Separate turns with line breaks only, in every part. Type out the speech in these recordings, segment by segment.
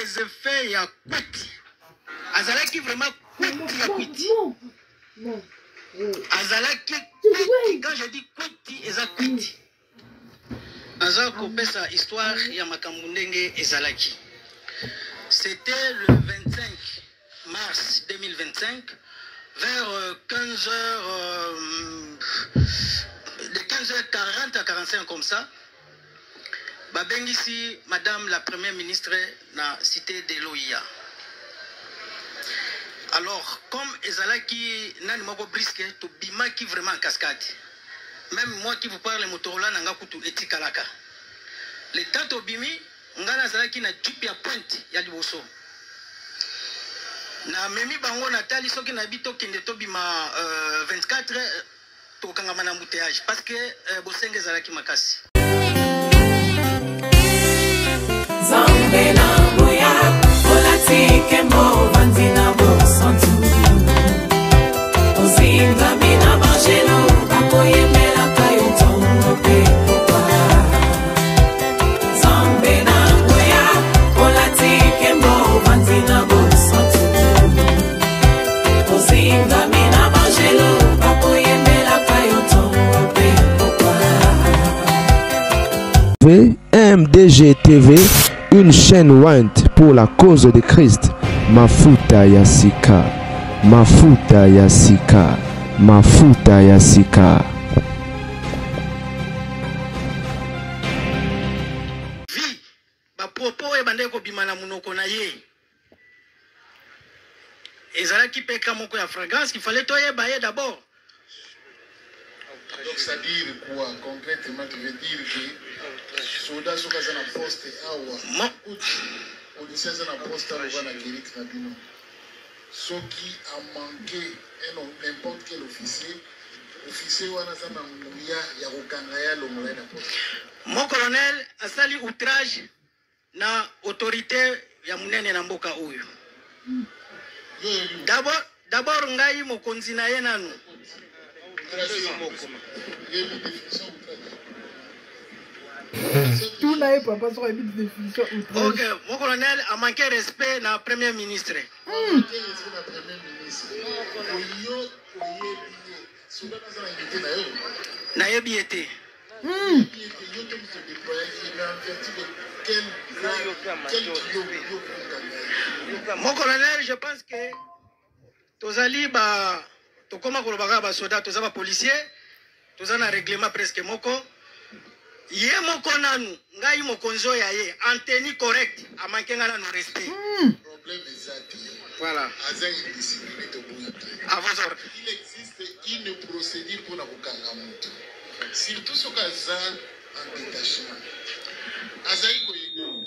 les effets ya kwiti. Azalaki vraiment kwiti ya kwiti. Azalaki kwiti, quand je dis kwiti, eza kwiti. Aza kopesa histoire ya makambo ndenge ezalaki. C'était le 25 mars 2025 vers 15h de 15h40 à 45 comme ça. Babengisi madame la première ministre na cité de l'OIA. Alors comme ezalaki nani moko brisque to bimaki vraiment en cascade. Même moi qui vous parle Motorola nanga kutu etikalaka. Le temps to bimi ngana zalaki na jupe ya pointe ya liboso. Na memi bango natali soki na bito kende to bima 24 to kangama na embouteillage parce que bosenge zalaki makasi.
Zambena boya olatike mo vandina bosantu. Ozinga mina bajelo bakoye mela kayo tongo pe popa. Zambena boya olatike mo vandina bosantu. Ozinga mina bajelo bakoye mela kayo tongo pe popa.
MDG TV, une chaîne Wint pour la cause de Christ. Mafuta Yasika, Mafuta Yasika, Mafuta Yasika.
Vi, ba propos e bande ko bimana munoko na ye. Ezalaki peka moko ya fragrance qu'il fallait toyer baye d'abord.
Donc ça veut dire quoi concrètement? Tu veux dire que soldats sont dans un poste awa policiers sont dans un poste awa na Kérix na bino ce qui a manqué et non n'importe quel officier wana za na nguya ya kokanga ya longola na poste.
Mon colonel asali outrage na autorité ya munene na mboka oyo. D'abord ngai mokonzi na ye nanu.
Tout n'a pas sur la définition.
Ok, mon colonel a manqué respect na premier ministre. Na yebi ete. Mon colonel, je pense que tozali ba tokoma kolobaka ba soda toza ba policier toza na règlement presque moko ye moko nanu ngai mokonzo ya ye en tenue correcte a manqué ngana no respect.
Problème exact.
Voilà.
Azali discipline to buya.
À vos ordres.
Il existe une procédure pour la kokanga mutu. Surtout ce kaza en détachement. Azali ko yego.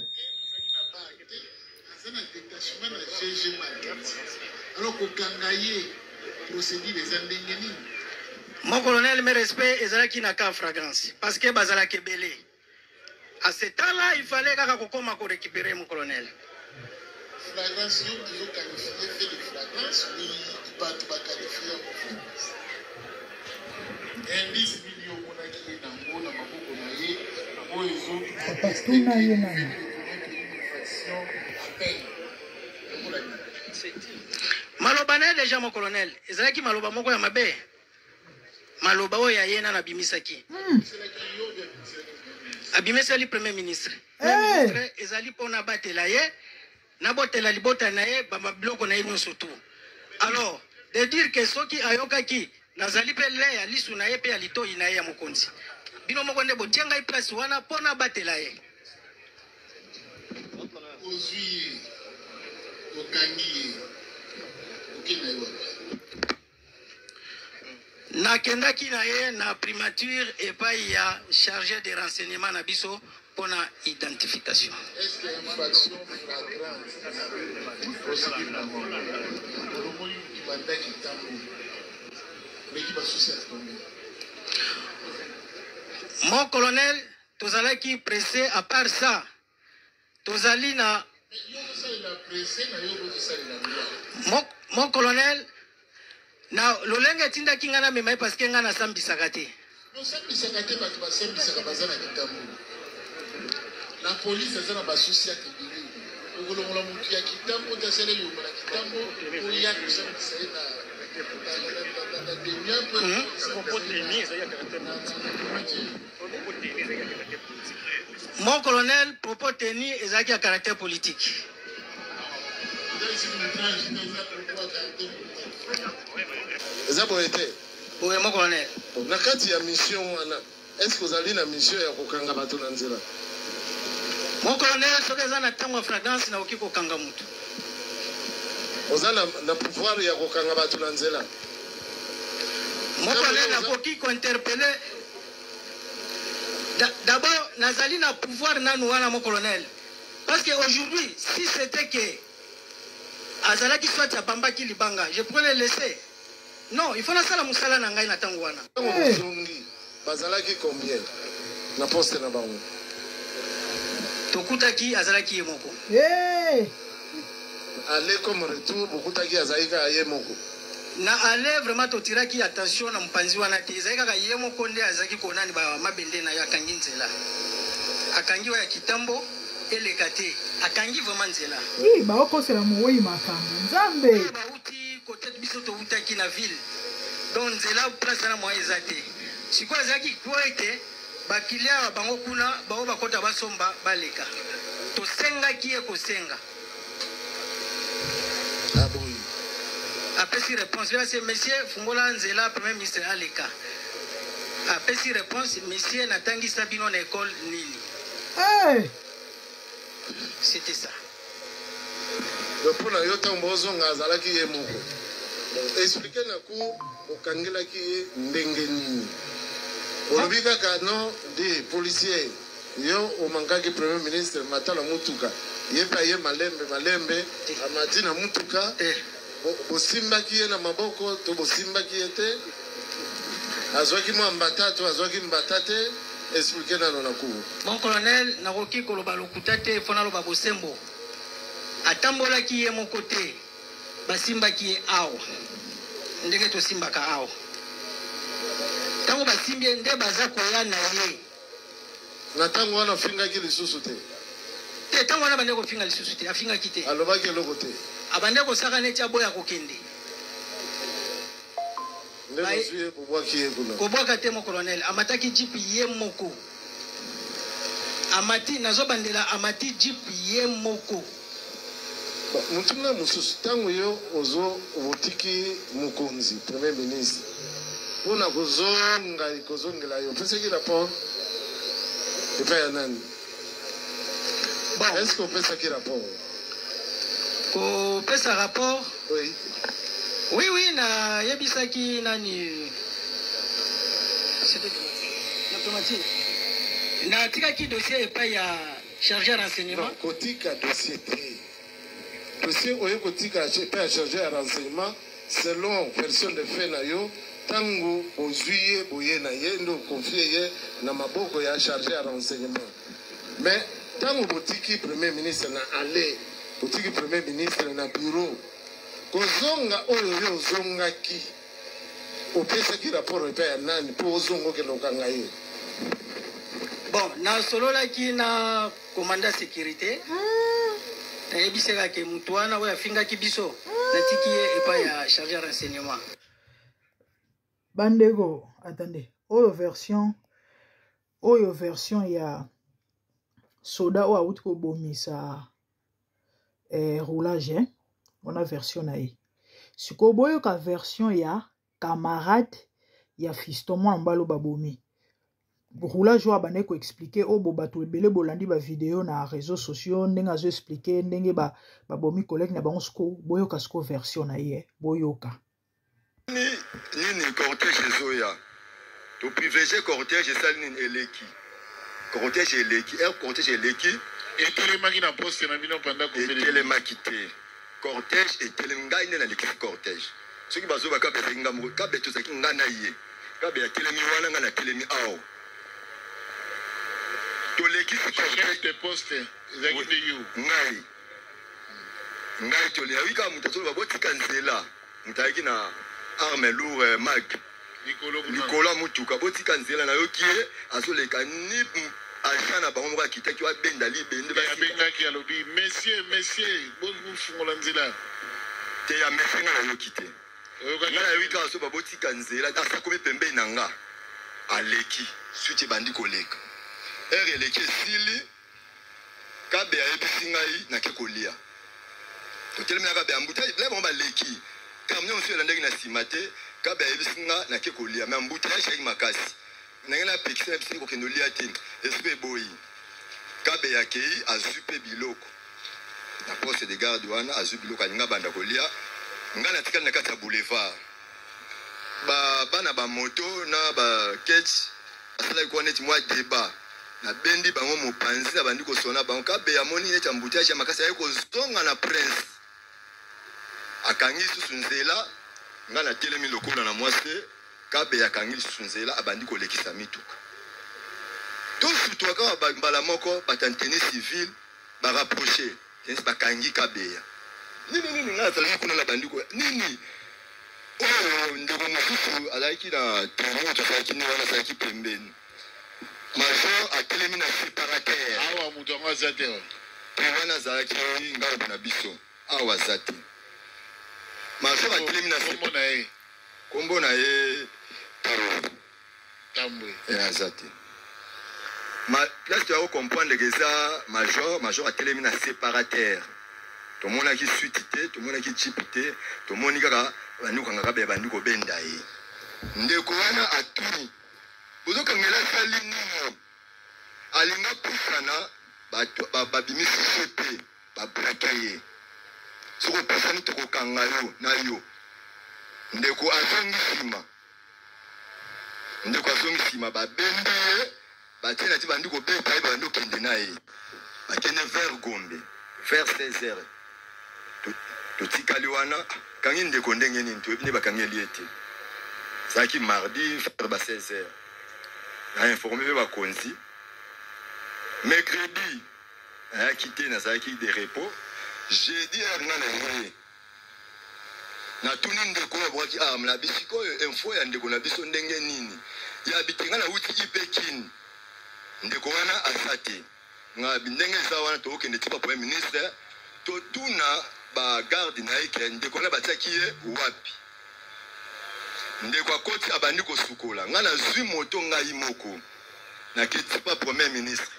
Azana détachement na GG Market. Alors kokanga ye procédure des andengeni.
Mon colonel, mes respects, ezalaki na ka fragrance parce que bazala kebele. À ce temps-là, il fallait kaka kokoma ko récupérer mon colonel.
Flagrance yo toujours qualifié fait de flagrance oui pas tout pas qualifié en flagrance. Indice video mona ki na ngona maboko na ye oyo
Parce qu'on a eu une
maloba na déjà mon colonel ezalaki maloba moko ya mabe maloba oyo ya ye na bimisaki abimiseli premier ministre ministre ezali pona batela ye na botela libota na ye ba biloko na ye nyonso tu. Alors de dire que soki ayokaki nazali pe le ya lisu na ye pe ya litoi na ye ya mokonzi bino moko nde botianga place wana pona batela ye
ozui okangi okina yo
nakendaki na ye na primature epai ya chargé de renseignement na biso pona identification.
Est-ce que infraction flagrante procédure na mona olomoni kibandaki tambo meki basusi ya tombe.
Mon colonel tozalaki pressé à part ça tozali na mon colonel na lolenge tinda kingana mema parce que ngana sambisaka te.
Sambisaka te bato basambisaka bazana kitambo. La police azana basusi ya kibili. okolongola motu ya kitambo tasala elongo na kitambo oya kosangisa ye na demia
Mon colonel, propos tenu ezalaki ya caractère politique.
eza boye te.
Oui, mon colonel.
Na kati ya mission wana, est-ce que ozali na mission ya kokanga bato na nzela?
Mon colonel, soki eza na ntango ya flagrance na oki kokanga mutu.
Oza na pouvoir ya kokanga bato na nzela?
Mon colonel, nakoki kointerpeller. D'abord, nazali na pouvoir nanu wana, mon colonel. Parce qu'aujourd'hui, si c'était que Azala qui soit à Bamba qui libanga, je pourrais le laisser. Non, il faut la salle musala na ngai na tango wana.
Bazala qui combien? Na poste na bango.
Tokuta ki Azala ki yemoko.
Aller comme retour, bokuta ki Azaika yemoko.
Na aller vraiment totira ki attention na mpanzi wana te. Zaika ka yemoko nde azaki konani ba mabende na ya kangi nzela. Akangi wa ya kitambo elekate. Akangi vraiment nzela.
Ba okosela moyi makambo. Nzambe.
Ba uti côté biso to utaki na ville. Donc nzela place na moyi ezate. Siko azaki kwete bakilia bango kuna bao bakota basomba baleka. To senga ki ekosenga. Après si réponse, là c'est monsieur Fungola Nzela, premier ministre Aleka. Après si réponse, monsieur Natangi Sabino na école Nini.
Hey!
C'était ça.
Donc pour la yota mbozo ngazala ki ye moko. Expliquez na ku okangela ki ndenge nini. Olobika kano de policier yo omangaki premier ministre matala mutuka. Yepa ye malembe amadina mutuka. Bosimba ki ye na maboko to bosimba ki ete azwaki mwambata to azwaki mbata te. Expliquez na nona ku.
Mon colonel nakoki koloba lokuta te fona loba bosembo. Atambola ki ye mon côté basimba ki ye awa ndenge to simba ka awa tango basimbi nde baza koya na ye
na tango wana finga ki lisusu te
te tango wana bande ko finga lisusu te afinga ki te
alobaki eloko te
abande ko saka neti aboya kokende
ndenge suye bobwaki ye kuna
kobwaka te mon colonel amataki jipi ye moko amati nazobandela amati jipi ye moko
mutumna mususu tango yo ozo obotiki mukonzi premier ministre pona kozongela yo peseki rapport epa ya nani
bon
est-ce qu'on pesaki rapport
kopesa rapport
oui
oui na yebisaki nani na tikaki dossier epai ya chargé renseignement
kotika dossier te dossier oyo kotika epai ya chargé ya renseignement selon personne de fait na yo tango ozwi ye boye na ye ndo confie ye na maboko ya chargé ya renseignement mais tango botiki premier ministre na ale botiki premier ministre na bureau kozonga oyo yo ozongaki opesaki rapport epai ya nani mpo ozongokela okanga ye
bon na sololaki na commandant sécurité nayebisaka ke mutu wana oyo afingaki biso natiki ye epai ya chargé ya renseignement
bandeko attendez oyo version ya soda oyo awuti kobomisa roulage on a version na ye sikoyo boyoka version ya camarade ya fiston mwana mbalo babomi roulage oyo abandaki koexplike oyo bato ebele bolandi bavideo na réseaux sociaux ndenge azoexplike ndenge babomi collègue na bango sikoyo boyoka sikoyo version na ye boyoka
nini cortège ezoya toprivilege cortège esali nini eleki cortège eleki cortège eleki
etelemaki na poste na bino panda
etelemaki te cortège etelemi ngai nde nalekisi cortège soki bazoba kabe ezaki nga moko kabe tozalaki nga na ye kabe atelemi wana nga natelemi awa tolekisi ngai toleyi kaka moto azoloba botika nzela moto ayaki na arme lourd mag likolo ya motuka botika nzela nayoki ye azoleka ni agent na bango moko akitaki wabenda libende
abengaki alobi messieurs bofungola nzela
te ya mese nga nayoki te nga nayoki kaka so babotika nzela asakomi pembeni na nga aleki suti ebandi koleka ere eleki esili kabe ayebisi ngai nake kolia totelemi na kabe ya mbuta bila bango baleki camion mosusu elandaki na nsima te kabe ayebisi nga nake kolia me mbuta yashaki makasi ndenge na pekisa na bisini kokende olia te esupe eboyi kabe yakei azwi mpe biloko na poste de garde wana azwi biloko alinga banda kolia nga natikali na kati ya boulevard bana bamoto na baketch asalaki kuwa neti mwa deba nabendi bango mopanzi na bandi kosona bango kabe amoni neti ambutiage ya makasi aye kozonga na prince akangi lisusu nzela nga natelemi lokola na mwase kabe akangi lisusu nzela abandi kolekisa mituka tosutwaka bambala moko batanteni civile barapproche tenisi bakangi kabeya nini nga nazalaki kuna na bandi nini oyo ndeko mosusu azalaki na tomoto azalaki ni wana azalaki pembeni major atelemi na séparateur
awa moto yango aza te
pe wana azalaki ngambo na biso awa aza te major atelemi na kombo na ye tambwe aza te place toyako comprendre ke eza major atelemi na séparateur tomonaki suite te tomonaki chip te tomoni kaka bandi kokanga kabe bandi kobenda ye ndeko wana atuni bozokangela asali nini alinga pusana babimisi fe te babraka ye soki opesani tokokanga yo na yo ndeko azongi nsima babende ye batie na ti bandi kobeta ye bandi okende na ye bakende vers Gombe vers 16h totikali wana kangi ndeko ndenge nini toyebi nde bakangeli ye te ezalaki mardi vers ba 16h na informe mpe bakonzi mercredi ayaki te nazalaki de repos jeudi nga na ye natuni ndeko oyo abwaki na bisika oyo info ya ndeko na biso ndenge nini ya bitinga na wuti ipekini ndeko wana aza te nga ndenge eza wana tokokende ti pa premier ministre totuna bagarde na ye ke ndeko wana batiaki ye wapi ndeko akoti abandi kosukola nga nazwi moto ngai moko naketi pa premier ministre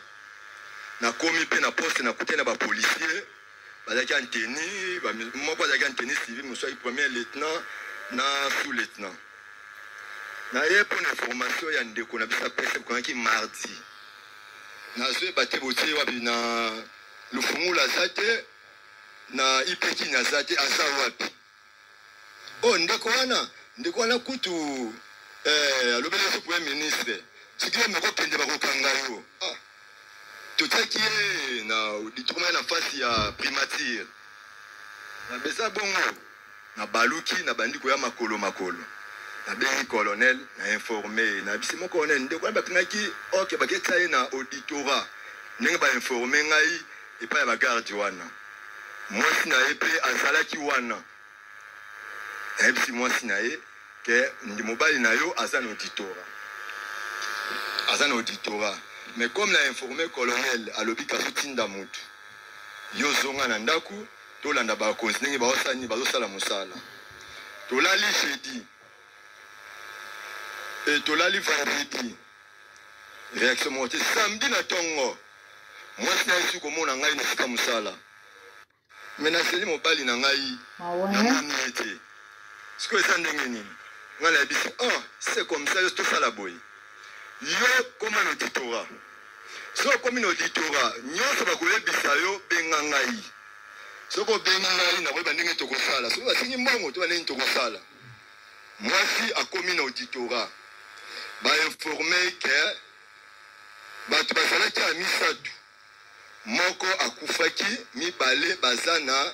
nakomi mpe na poste nakute na bapolisier bazalaki anteni moko azalaki anteni civil mosu aki premier lieutenant na sous lieutenant naye mpo na information ya ndeko na biso apesa ekongaki mardi nazoyeba te botie wapi na lufungula aza te na ipekini aza te aza wapi ndeko wana kutu alobeli so premier ministre soki yo mekokende bakokanga yo totiaki ye na ditroma na fasi ya primature na beza bongo na baluki na bandi koya makolo nabengi colonel na informe na bisi mo colonel ndeko wana bapingaki oke baketisa ye na auditorat ndenge bainforme ngai epai ya bagarde wana mwasi na ye mpe azalaki wana nayebisi mwasi na ye ke ndi mobali na yo aza na auditorat mais comme na informé colonel alobi kazotinda mutu yo zonga na ndaku tolanda bakonzi ndenge bazosala mosala tolali jeudi tolali vendredi réaction monte samedi na tongo mwasi na yesu komona ngai na sika mosala mais naseli mobali na ngai namoni ete sikoyo eza ndenge nini ngai nayebisi c'est comme ça yo tosala boye yo koma na auditorat so komi na auditorat nyonso bakoyebisa yo benga ngai soki obenga ngai nakoyeba ndenge tokosala soki basingi mbongo toba ndenge tokosala mwasi akomi na auditorat bainforme ke bato bazalaki ya misatu moko akufaki mibale baza na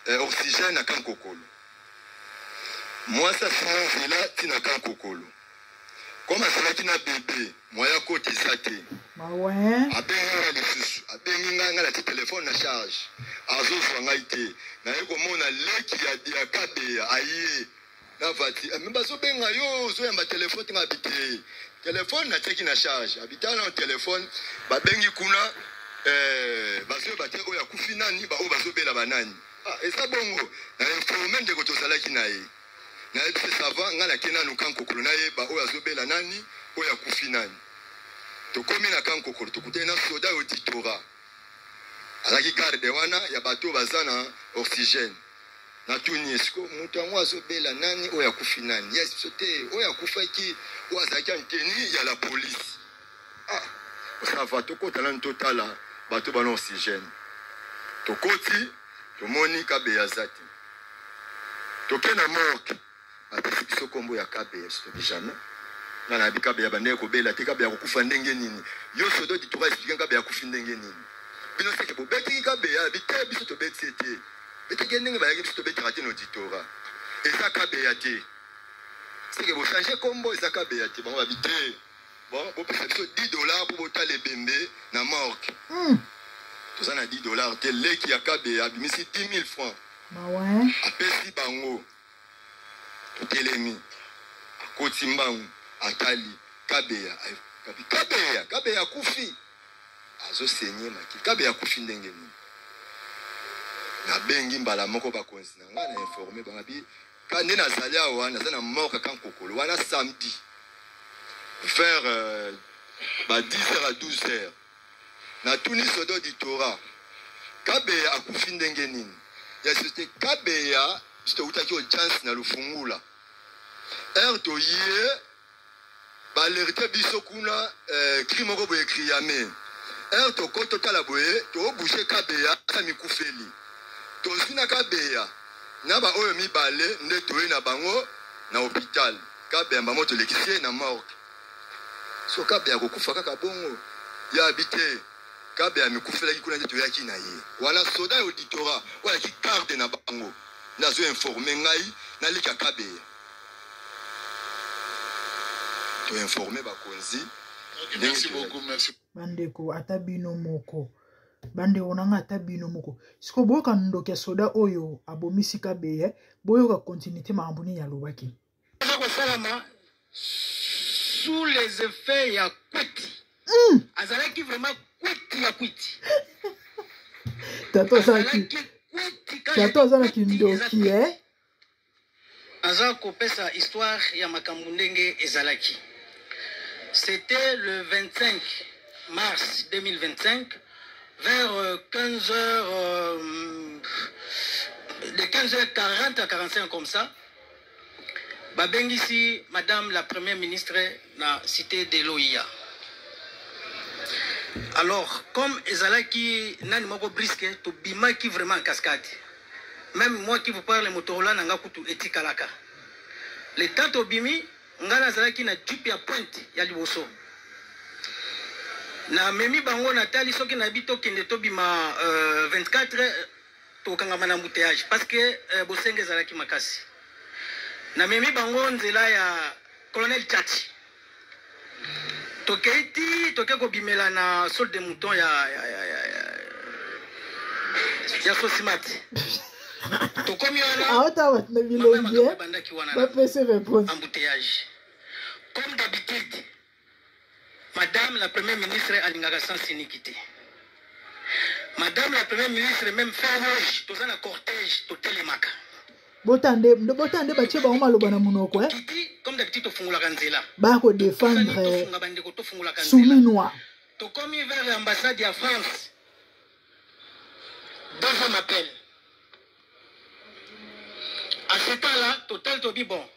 oxygène na kankokolo mwasi asima nzela ntina kankokolo koma azalaki na bebe moya koti eza te abengi nga lisusu abengi nga na ti telefone na charge azozwa ngai te naye komona leki ya kabeya aye na vati mais bazo benga yo zo yamba téléphone nga bité téléphone na teki na charge habita na téléphone ba bengi kuna bazo baté o ya kufinani ba o bazo bela banani eza bongo na informer ndeko tozalaki na ye na ese sava nga na kena no kankokolo na ye ba o azo bela nani o ya kufinani tokomi na kankokolo tokutana na soda auditora alaki garde wana ya bato bazana oxygène na tuni esko mutu yango azobela nani oyo akufi nani yes sote oyo akufaki oyo azalaki anteni ya la police osava tokotala ntotala bato bana oxygène tokoti tomoni kabeya aza te toke na morgue apesi biso kombo ya kabeya sotoki jamais nga na yabi kabeya bandenge kobela te kabeya kokufa ndenge nini yo sodo ditora explike kabeya akufi ndenge nini bino seke bobetiki kabeya bite biso tobeti ete betiki ndenge bayaki biso tobetaka te na auditora eza kabeya te seke bochange kombo eza kabeya te bango babi te bon bopesa biso $10 mpo botala ebembe na morgue toza na $10 te leki ya kabeya abimisi 10 000 francs apesi bango totelemi akoti mbangu atali kabeya kabeya akufi azosenye maki kabeya akufi ndenge nini nabengi mbala moko bakonzi na nga na informe bangabi nde nazali awa naza na morgue kankokolo wana samedi vers 10h à 12h natuni sodo auditora kabeya akufi ndenge nini ya sote kabeya sitokutaki audience na lufungula toye balerite biso kuna cri moko boye criame toko totala boye tobushe kabeya asa mikufeli tozwi na kabeya na baoyo mibale nde toye na bango na hôpital kabeya mbamo tolekisi na morgue so kabeya kokufa kaka bongo ya bite kabeya mikufelaki kuna nde toyaki na ye wana soda auditora wayaki garde na bango nazo informe ngai naleka kabeya to informer bakonzi.
Merci beaucoup, merci.
Bandeko ata bino moko. Bande onanga ata bino moko. Siko boka ndoke soda oyo abomisi kabeya, boyo ka continuité maambuni ya lobaki.
Ko salama sous les effets ya kwiti. Azalaki vraiment kwiti ya kwiti.
Tato zana ki ndoki
Azako pesa histoire ya makambundenge ezalaki. C'était le 25 mars 2025 vers 15h de 15h40 à 45 comme ça. Babengisi madame la première ministre na cité de l'OIA. Alors comme ezalaki nani moko brisque to bimaki vraiment en cascade. Même moi qui vous parle Motorola nanga kutu etikalaka. Le temps obimi ngana zalaki na jupe ya pointe ya liboso. Na memi bango na tali soki na bito kende to bima 24 to kangama na embouteillage parce que bosenge zalaki makasi. Na memi bango nzela ya colonel Tchachi. Tokeiti tokeko bimela na sol de mouton ya Sosimati. Embouteillage. Comme d'habitude, madame la première ministre a sans iniquité. Madame la première ministre même fait rouge, tout ça na cortège, tout télémaca.
Botande bache ba oma loba na munoko
comme d'habitude fungula kanzela.
Ba ko défendre Souminois.
To komi vers l'ambassade de France. Deuxième appel. À ce temps-là, total to bi bon.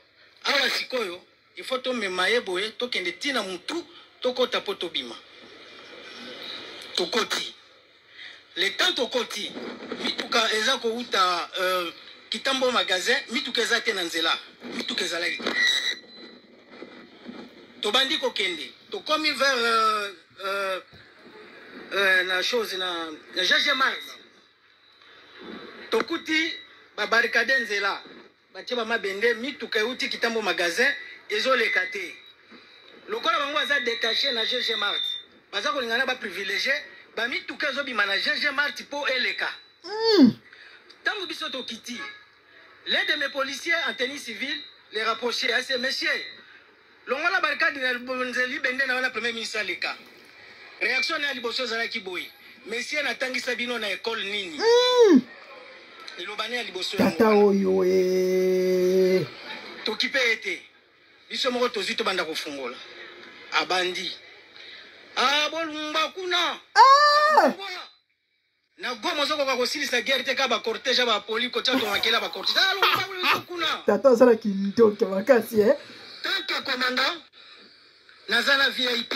Awa sikoyo, il faut to memaye boye to kende tina mutu to kota poto bima. To koti. Le temps to koti, mituka eza ko uta kitambo magasin, mituka eza te na nzela, mituka eza la. To bandi ko kende, to komi vers la chose na Jeje Mars. To kuti ba barricade nzela. Bacheba mabende mituka uti kitambo magasin ezoleka te. Lokola bango aza détaché na GG Mart. Baza ko lingana ba privilégié ba mituka ezobima na GG Mart po eleka. Tango biso to kiti. L'un de mes policiers en tenue civile les rapprocher. C'est monsieur. Longola barricade nzeli bende na wana premier ministre leka. Réaction na liboso zala kiboyi. Monsieur na tangi sabino na école nini. Ilobane ya liboso ya.
Tata oyo
Tokipe ete. Biso moko tozi to banda kofungola. Abandi. Bolumba kuna. Na gomo zoko kwa kosilisa guerre te ka ba cortège ba poli ko tsato makela ba cortège. Bolumba kuna.
Tata sala kindoke makasi
Tant que commandant Nazana VIP,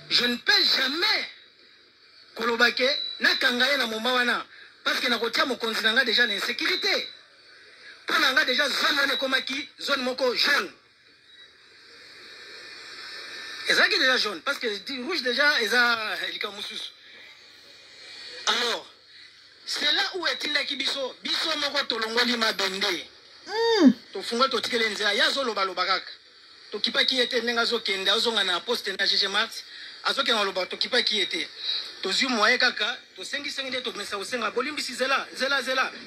je ne peux jamais kolobake na kangaye na moma wana parce que na kotia mokonzi nanga déjà na insécurité. Pour nanga déjà zone komaki zone moko jaune. Ezaki déjà jaune parce que rouge déjà eza likamususu. Alors, c'est là où est Tinda Kibiso, biso moko tolongoli mabende. Tofunga totikele nzela yazo loba loba kaka. Tokipa ki ete ndenga zo kende azonga na poste na GG Mart. Azoke na loba tokipa ki ete. Tozu moye kaka, to sengi sengi to mesa osenga bolimbisi zela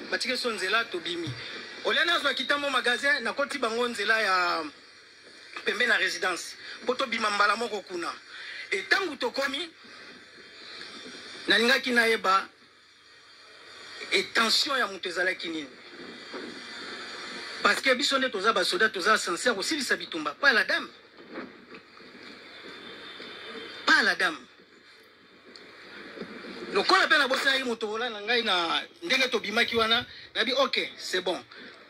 batike so nzela to bimi. Olena zo kitamo magasin na koti bango nzela ya pembe na résidence. Poto bima mbala moko kuna. Et tangu tokomi na lingaki na yeba et tension ya mutu ezalaki nini. Parce que bisonde toza ba soda toza sincère aussi lisa bitumba pas la dame. Pas la dame. Le qu'on appelle la bossa yi motola na ngai na ndenge to bimaki wana na bi OK, c'est bon.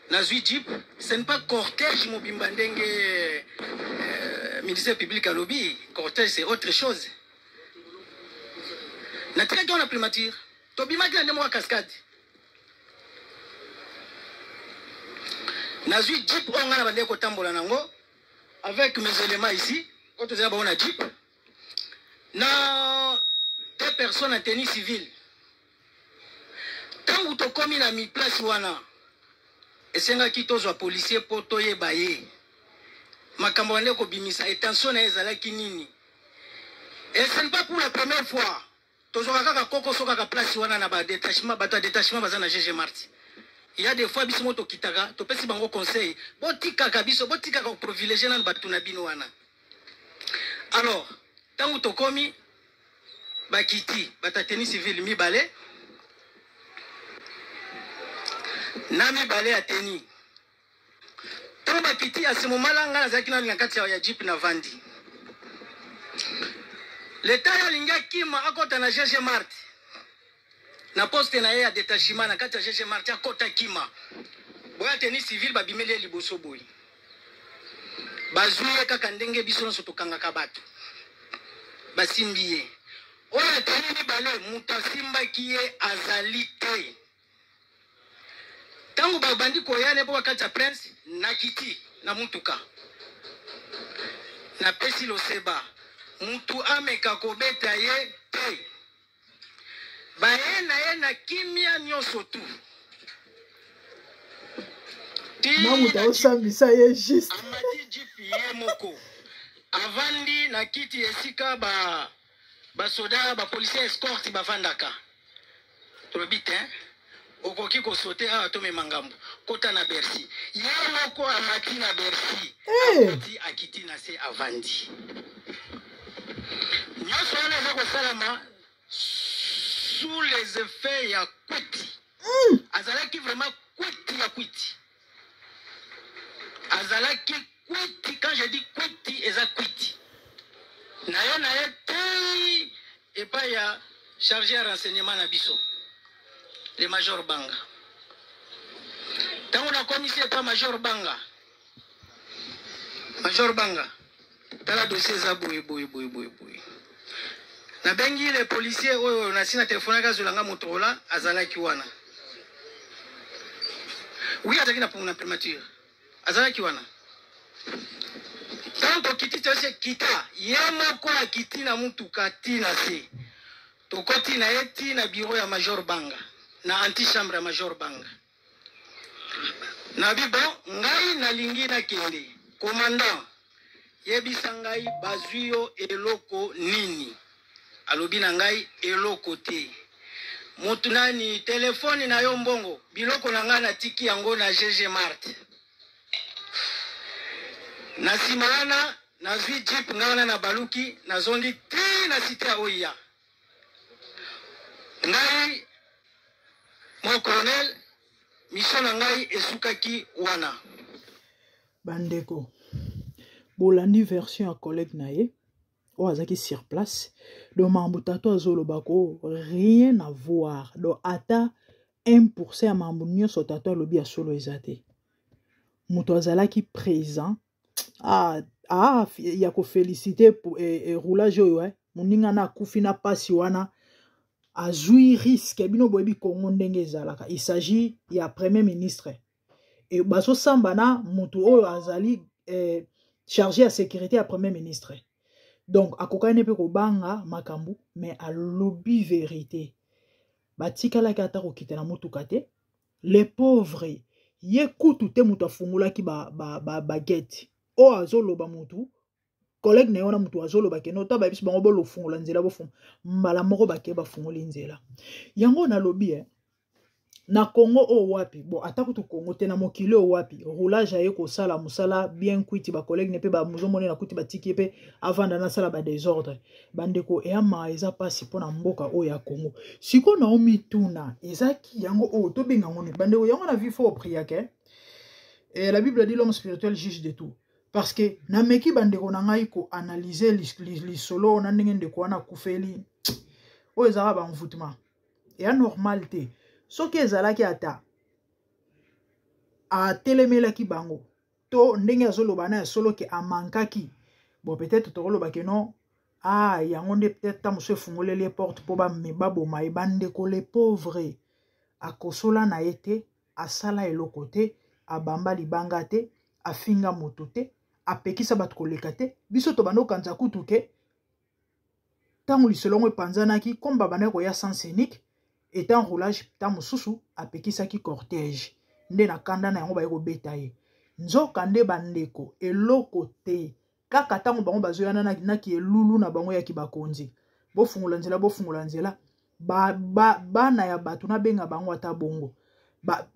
Na zui jeep, ce n'est pas cortège mobimba ndenge ministère public à lobby, cortège c'est autre chose. Na tika on a primature. To bimaki na ndemo wa cascade. Nazui jeep onga na bande ko tambola nango avec mes éléments ici quand on a un jeep na deux personnes en tenue civile tant ou to komi na mi place wana esenga kitozwa policier poto ye baye makambo bande ko bimisa attention na ezala kinini et ce n'est pas pour la première fois tozwa kaka koko soka ka place wana na ba détachement bazana GG Mart. Il y a des fois bisimo to kitaka to pesi bango conseil botika kabiso botika ka privilégier na batu na bino wana. Alors tangu to komi bakiti batateni civil mi balé na mi balé ateni tangu bakiti à ce moment là ngala zaki na kati ya jeep na vandi l'état ya linga kima akota na GG Mart na poste na ye ya détachement na kati ya GG Mart ya kota kima boya teni civil babimeli liboso boy bazuye kaka ndenge biso nso tokanga ka bato basimbiye oya teni ni bale mutasimba kiye azalite tangu babandi koyane po kati ya prince na kiti na mutuka na pesi loseba mutu ameka kobeta ye te baena na kimia nyoso tu
mamu ta osambisa ye juste
amati jipi ye moko avandi na kiti esika ba soda ba policier escort bavandaka tolobite okoki ko sauter a to memangambo kota na Bercy ye moko amati na Bercy akoti akiti na se avandi nyoso wana za ko salama sous les effets ya kwiti azalaki vraiment kwiti ya kwiti azalaki kwiti quand je dis kwiti eza kwiti na ye te et pas ya chargé à renseignement na biso le major Banga tango na commissaire pas major Banga tala dossier za boy na bengi les policiers oyo na sina telefona ka zulanga motola azalaki wana oui azalaki na primature azalaki wana tanto kiti tose kita ye moko akiti na mutuka tina se tokoti na eti na bureau ya major Banga na antichambre ya major Banga na bibo ngai na lingi na kende commandant yebisa ngai bazuyo eloko nini alobi na ngai eloko te mutu nani telefoni na yo mbongo biloko na ngai na tiki yango na GG Mart Na simana na zwi jeep ngana na baluki na zongi ti na cité oya. Ngai mon colonel mission ngai esukaki wana.
Bandeko. Bolandi version à collègue nae. O azaki sur place. Donc mambo tato azolo bako rien à voir. Donc ata 1% à mambo nyonso tato lobi a solo ezate. Muto azalaki présent. Ya ko féliciter pour roulage yo muninga na kufina pasi wana azui risque bino boyebi Congo ndenge ezalaka. Il s'agit ya premier ministre et baso sambana mutu oyo azali chargé à sécurité à premier ministre. Donc akokane pe ko banga makambu mais a lobby vérité. Batika la kata ko kitana mutu kate les pauvres ye kutu te mutu afungula ki baguette. O azolo ba mutu collègue na yona mutu azolo ba keno ta ba biso bango bolo fungula nzela bo fung mbala moko ba ke ba fungula nzela yango na lobby na Congo o wapi bon atako to Congo te na mokili o wapi roulage aye ko sala musala bien kuiti ba collègue ne pe ba muzo mone na kuti ba tiki pe avant na sala ba désordre bandeko e ama eza pasi pona mboka o ya Congo siko na omituna ezaki yango o to benga ngone bandeko yango na vie faut prier ke et la Bible dit l'homme spirituel juge de tout. Parce que na meki bandeko na ngai ko analyser lisolo na ndenge ndeko wana kufeli o ezala ba mvutuma et anormal te soki ezalaki ata a telemelaki bango to ndenge azoloba na solo ke amankaki bon peut-être tokoloba ke non yango nde peut-être ta moso efungoleli les portes po baboma e bandeko les pauvres akosola na ete asala eloko te abamba libanga te afinga moto te apekisa bato koleka te biso to bando kanza kutu ke tango lisolongo epanzanaki comme babana ko ya sens scénique et en roulage ta mosusu apekisa ki cortège nde na kanda na yango ba ko beta ye nzoka nde bandeko eloko te kaka tango bango bazoyana na ki elulu na bango ya ki bakonzi bo fungula nzela bana ya bato na benga bango ata bongo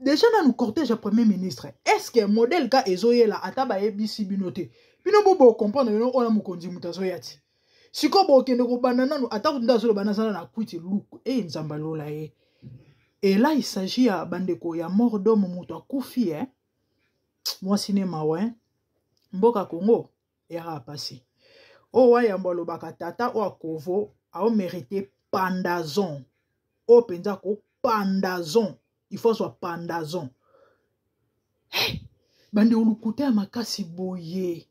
déjà dans le cortège à premier ministre est-ce que modèle ka ezoyela ata ba ebisi binote bino bobo comprendre no ona mukonzi mutazoyati siko bo kende ko banana no ata ndazolo banana na kwiti luku nzamba lola et là il s'agit à bandeko ya mort d'homme muto akufi moi cinéma mboka Congo era passé o wa ya mbolo bakatata o akovo a mérité pandazon o penza ko pandazon. Il faut soit pandazon. Hey, bande ulukuta ya makasi boye.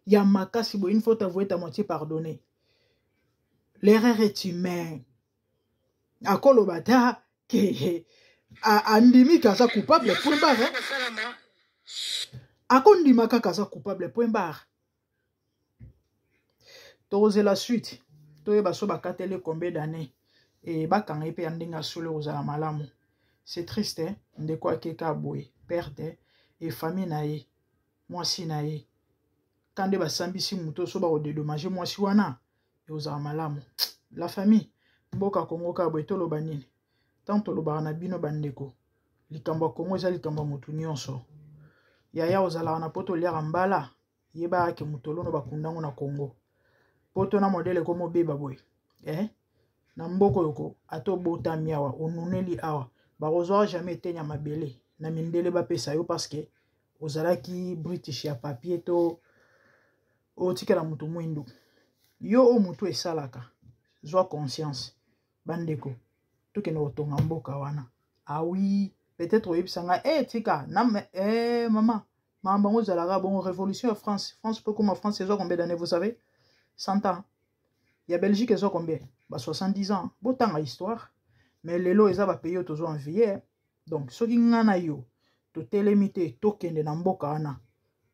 Ya makasi boye, il faut t'avouer ta moitié pardonner. L'erreur est humaine. Akolo bata ke andimi kaza coupable point barre. Akondima kaza coupable point barre. Tose la suite. Toye baso bakatele combien d'années et bakanga pe andinga solo ozala malamu. C'est triste, hein? De quoi quelqu'un boue, perte, et famille naïe, moi si naïe. Quand de basambisi muto soba o dédommager moi si wana, et aux amalamu. La famille, mboka Congo ka boue tolo banini. Tant lo barana bino bandeko. Likamba Congo za likamba mutu nyonso. Yaya ozala wana poto liara mbala, yeba ake mutolo no bakundango na Congo. Poto na modele komo beba boy. Na mboko yoko, ato bota miawa, onuneli awa. Barozwa jamais été na mabele na mindele ba pesa yo parce que ozalaki british ya papier to o tikela mutu mwindu yo o mutu esalaka zwa conscience bandeko toke na otonga mboka wana oui peut-être oyebisanga tika na maman bango zalaka bon révolution en France peut comme en France c'est combien d'années vous savez 100 ans. Il y a Belgique ils ont combien 70 ans botanga histoire. Mais les lois, ils ont payé toujours en vie. Donc, ce qui est yo, to télémité, tokende na mboka ana.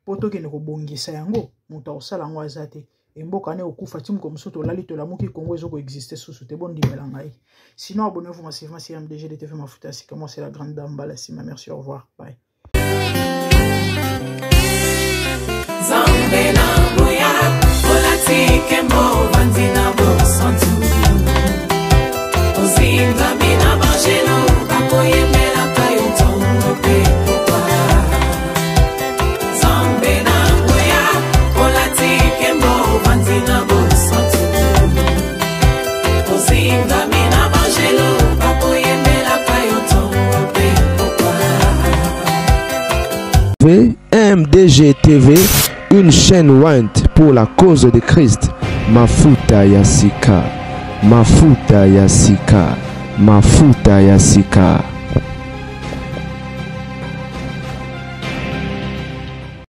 Po tokende ko bongisa yango, muta osala ngo azate. Et mboka ne okufa tim comme ça to lali to la moki Congo ezoko exister sous te bon dimela ngai. Sinon, abonnez-vous massivement sur MDG de TV Mafuta. Si comment c'est la grande dame Balasima. Merci, au revoir. Bye.
Zambena boya, olatike mo bandina bo santu. Ozinga mina bajelo, bakoye mela kayo tongo pe popa. Zambena boya.
MDG TV, une chaîne Want pour la cause de Christ. Mafuta ya sika, mafuta ya sika, mafuta ya sika.